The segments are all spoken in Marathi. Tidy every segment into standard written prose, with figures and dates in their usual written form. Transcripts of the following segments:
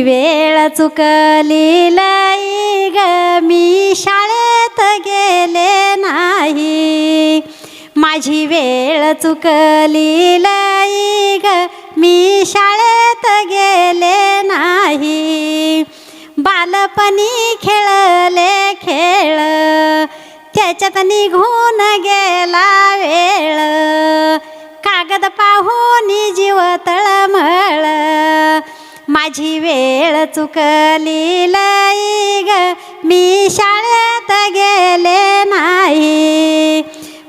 वेळ चुकली लई ग मी शाळेत गेले नाही. माझी वेळ चुकली लई ग मी शाळेत गेले नाही. बालपणी खेळले खेळ त्याच्यात निघून गेला वेळ. कागद पाहून जीव तळमळ. माझी वेळ चुकली लई ग मी शाळेत गेले नाही.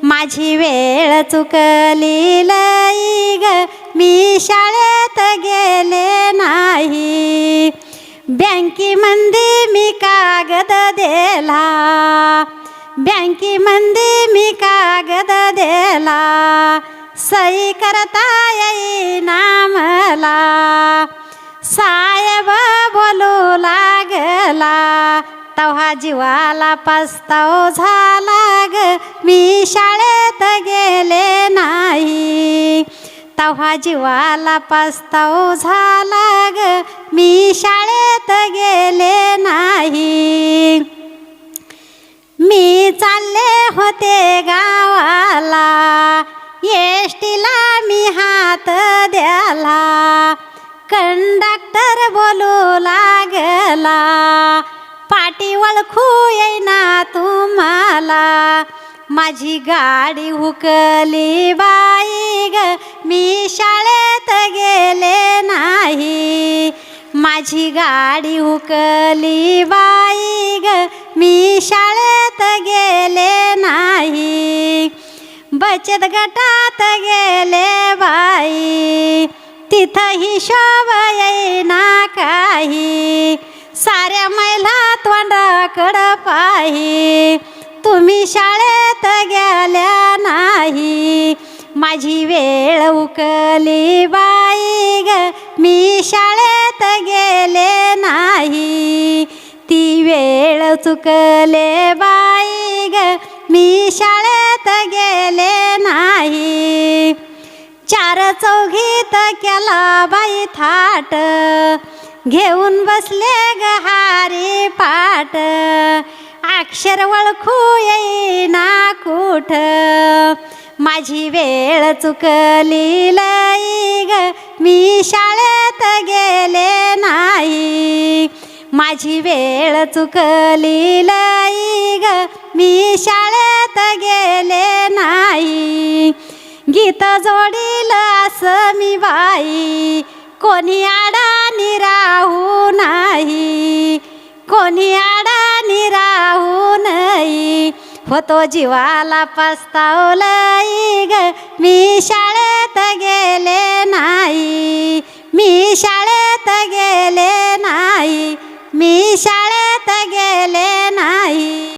माझी वेळ चुकली लई ग मी शाळेत गेले नाही. बँकेमध्ये मी कागद दिला. बँकेमध्ये मी कागद दिला. सही करता येईना मला. साहेब बोलू लागला तेव्हा जीवाला पस्ताव झाला ग मी शाळेत गेले नाही. तेव्हा जीवाला पस्ताव झाला ग मी शाळेत गेले नाही. मी चालले होते गावाला एसटीला मी हात द्याला. कंडक्टर बोलू लागला पाटी ओळखू येईना तुम्हाला. माझी गाडी हुकली बाई ग मी शाळेत गेले नाही. माझी गाडी हुकली बाई ग मी शाळेत गेले नाही. बचत गटात गेले बाई तिथं हिशोब येईना काही. साऱ्या महिला तोंडाकडं पाही तुम्ही शाळेत गेल्या नाही. माझी वेळ उकली बाई ग मी शाळेत गेले नाही. ती वेळ चुकले बाई ग मी शाळेत गेले नाही. चार चौघीत केला बाई थाट घेऊन बसले ग हारी पाट. अक्षर ओळखू येईना कुठ. माझी वेळ चुकली लई ग मी शाळेत गेले नाही. माझी वेळ चुकली लई ग मी शाळेत गेले नाही. गीत जोडील असं मी बाई कोणी अडाणी राहू नाही. कोणी अडाणी राहू नाही. होतो जीवाला पस्तावलंय ग मी शाळेत गेले नाही. मी शाळेत गेले नाही. मी शाळेत